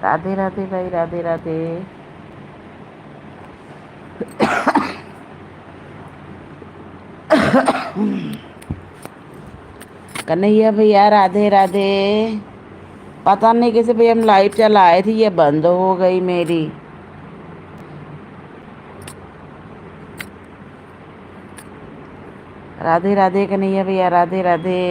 राधे राधे भाई, राधे राधे। कन्हैया भैया राधे राधे। पता नहीं कैसे भैया, हम लाइट चलाए थी, ये बंद हो गई मेरी। राधे राधे कन्हैया भैया, राधे राधे।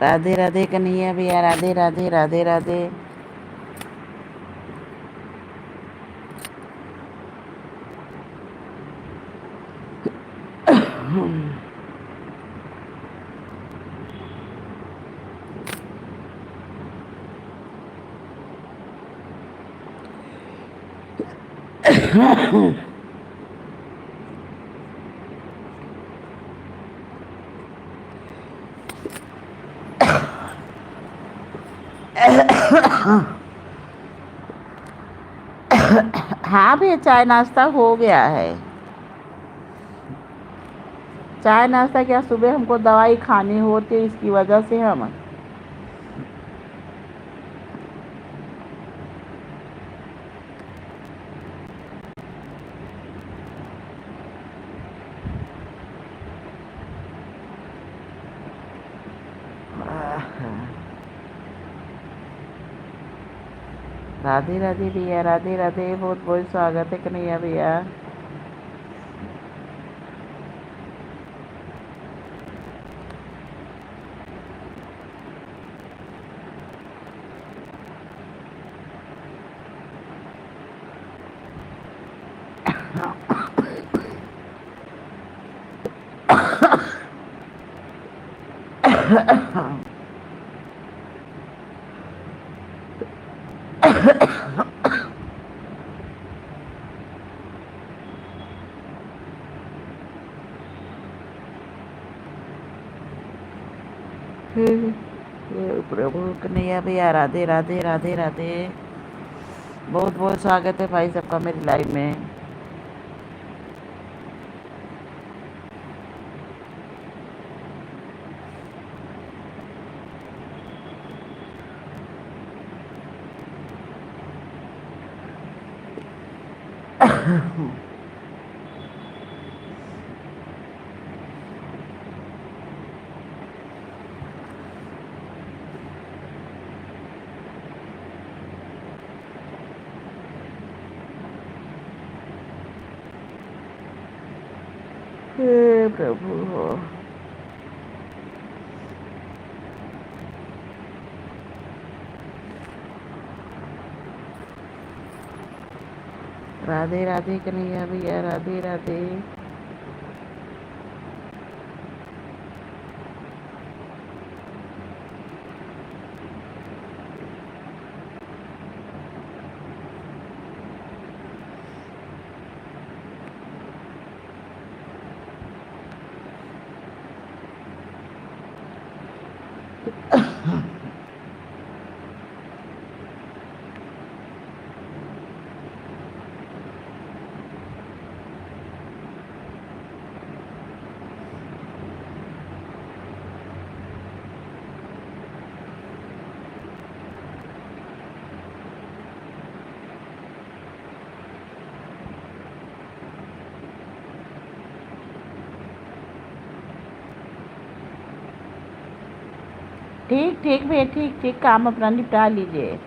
राधे राधे कन्हैया भैया, राधे राधे, राधे राधे। हाँ भैया, चाय नाश्ता हो गया है। चाय नाश्ता क्या, सुबह हमको दवाई खानी होती है, इसकी वजह से हम। राधे राधे भैया, राधे राधे। बहुत बहुत स्वागत है कन्हैया भैया। प्रभु कन्हैया भैया, राधे राधे, राधे राधे। बहुत बहुत स्वागत है भाई सबका मेरी लाइव में। हे प्रभु। राधे राधे कन्हैया भैया, राधे राधे। ठीक ठीक भैया, ठीक ठीक, काम अपना निपटा लीजिए।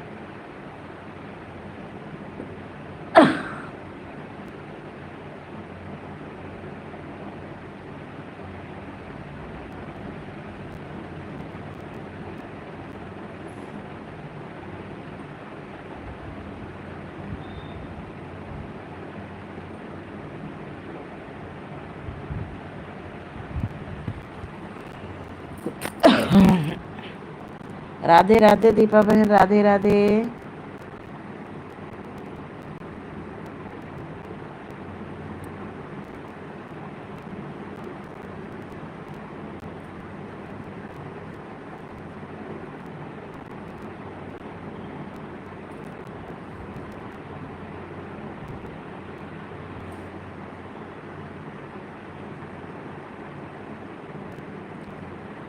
राधे राधे दीपा बहन, राधे राधे।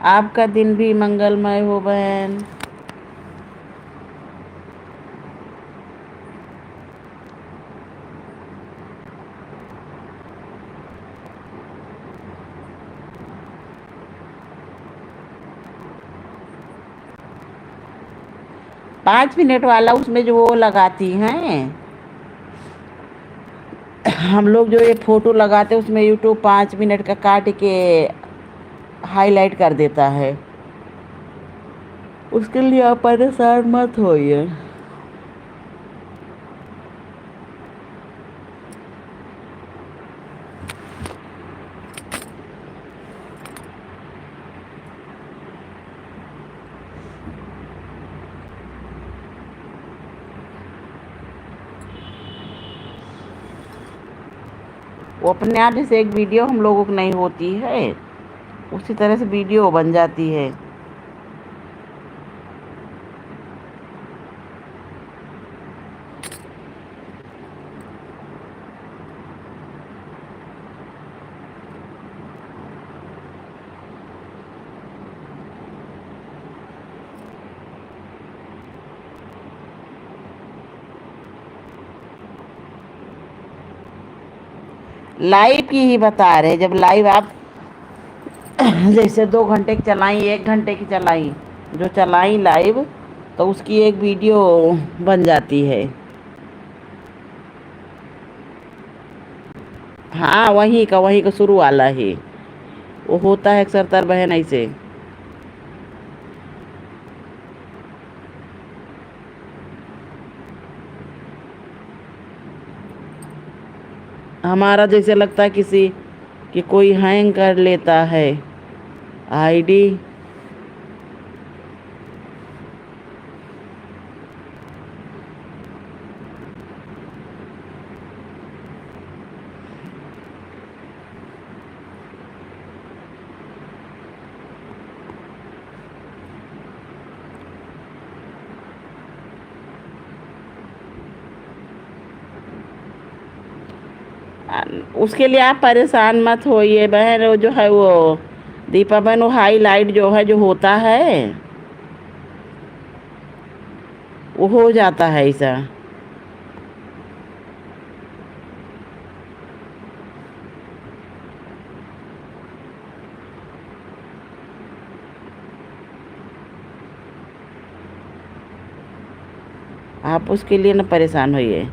'आपका दिन भी मंगलमय हो बहन'। 5 मिनट वाला उसमें जो वो लगाती हैं, हम लोग जो ये फ़ोटो लगाते हैं उसमें यूट्यूब 5 मिनट का काट के हाइलाइट कर देता है। उसके लिए आप परेशान मत होइए। वो अपने आप जैसे एक वीडियो हम लोगों को नहीं होती है, उसी तरह से वीडियो बन जाती है। लाइव की ही बता रहे, जब लाइव आप जैसे 2 घंटे की चलाई, 1 घंटे की चलाई, जो चलाई लाइव, तो उसकी एक वीडियो बन जाती है। हाँ, वहीं का शुरू वाला ही वो होता है अक्सर तर बहन ऐसे। हमारा जैसे लगता है किसी कि कोई हैंग कर लेता है आईडी। उसके लिए आप परेशान मत होइए बहन। वो जो है वो दीपा बहन, वो हाईलाइट जो है जो होता है वो हो जाता है ऐसा। आप उसके लिए न परेशान होइए।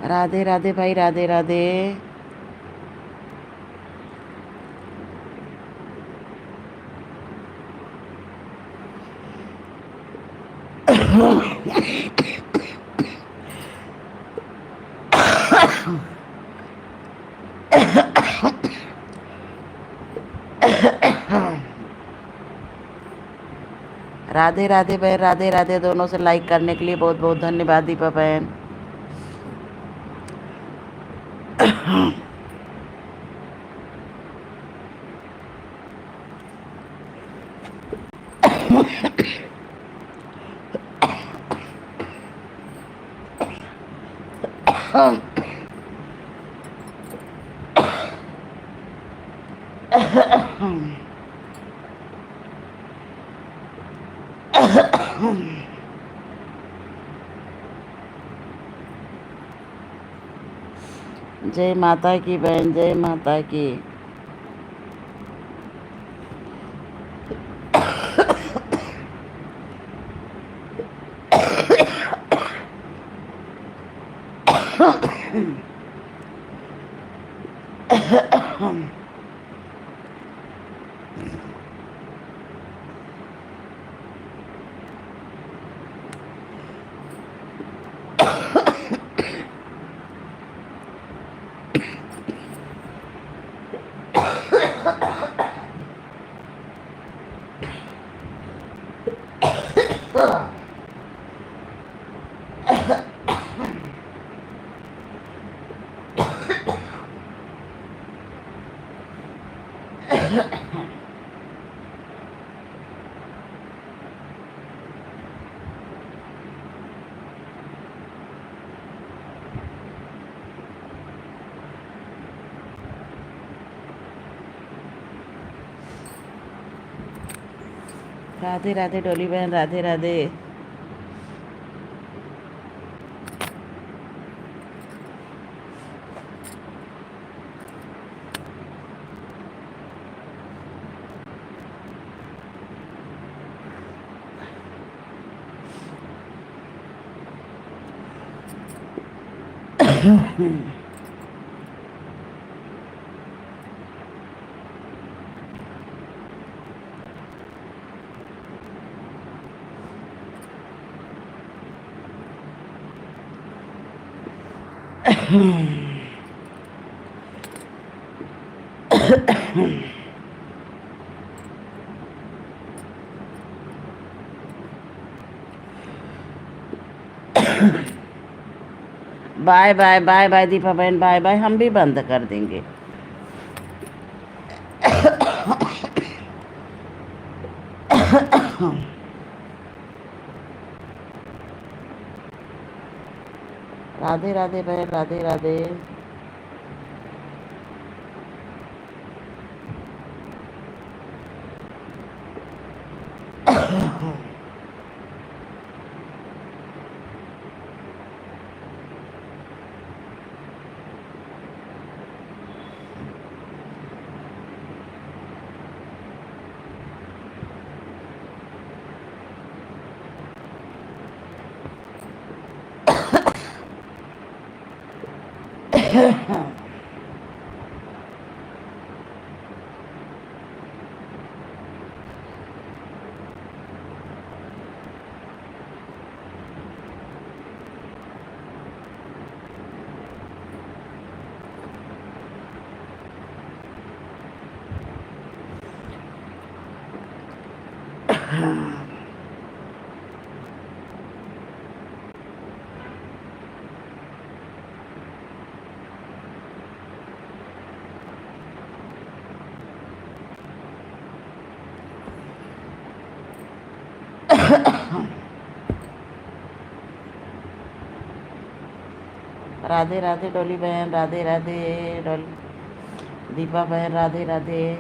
राधे राधे भाई, राधे राधे। राधे राधे बहन, राधे राधे। दोनों से लाइक करने के लिए बहुत बहुत धन्यवाद दीपा बहन। जय माता की बहन, जय माता की। राधे राधे डोली बहन, Radhe Radhe. Bye bye bye bye Deepa बहन, बाय बाय। हम भी बंद कर देंगे। राधे राधे बहन, राधे राधे। राधे राधे डोली बहन, राधे राधे डोली। दीपा बहन, राधे राधे।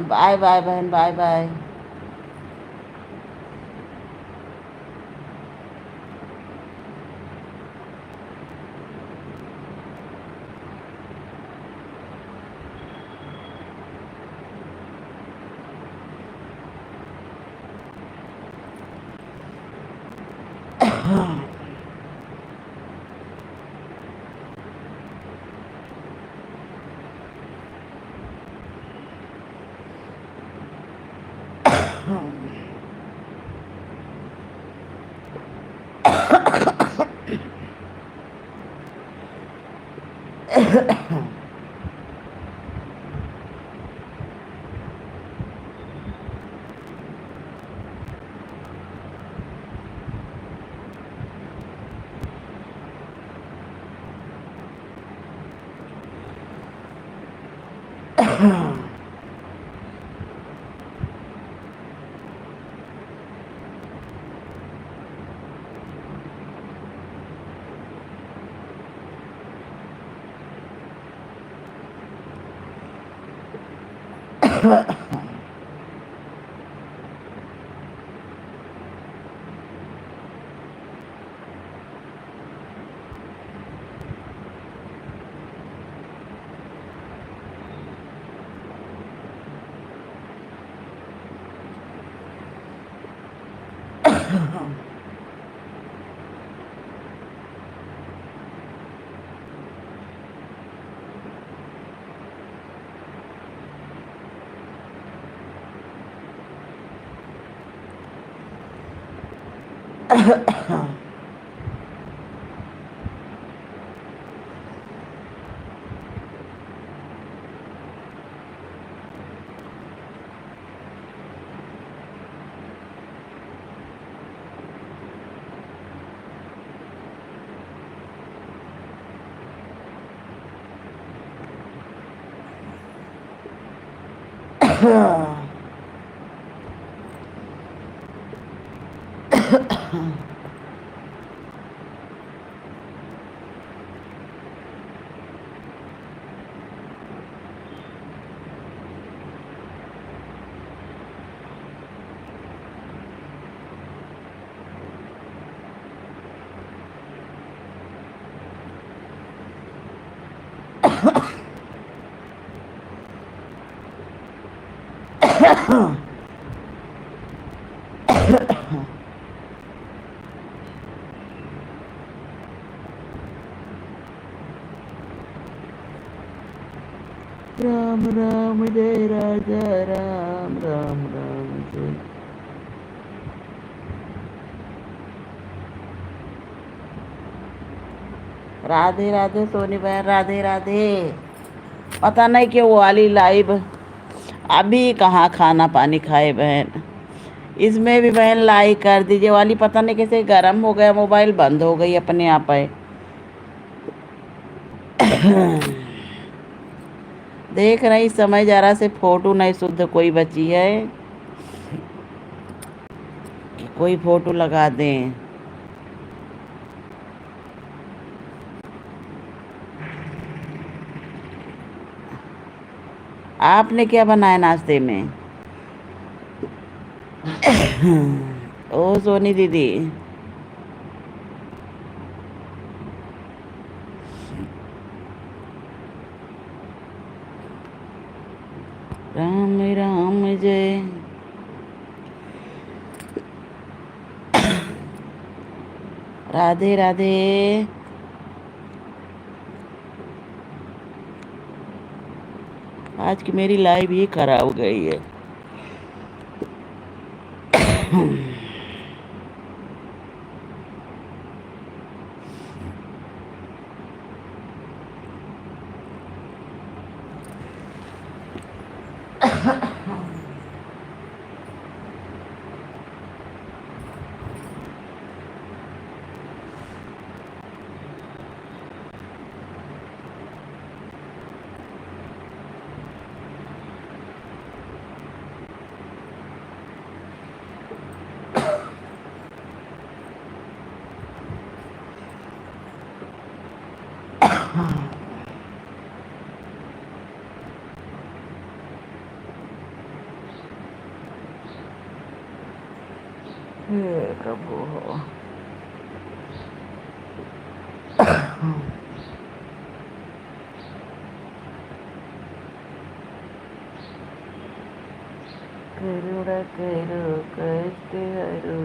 बाय बाय बहन, बाय बाय। राम राम जय राजा राम राम राम जय। राधे राधे सोनी बहन, राधे राधे। पता नहीं क्यों वो वाली लाइव अभी कहाँ खाना पानी खाए बहन। इसमें भी बहन लाइक कर दीजिए। वाली पता नहीं कैसे गर्म हो गया, मोबाइल बंद हो गई अपने आप है। देख रही समय जरा से फोटो नहीं शुद्ध कोई बची है कि कोई फोटो लगा दें। आपने क्या बनाया नाश्ते में? ओ सोनी दीदी, राम राम जय। राधे राधे। आज की मेरी लाइव ही खराब हो गई है। हे प्रभु। करुणा करो कष्ट हरो।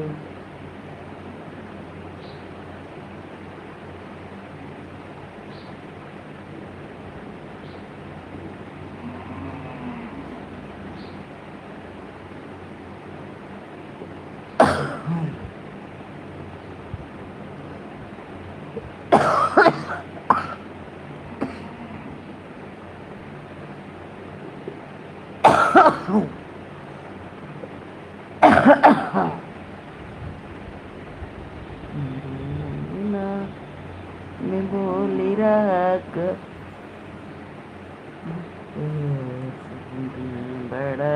मैं बोली राग बड़ा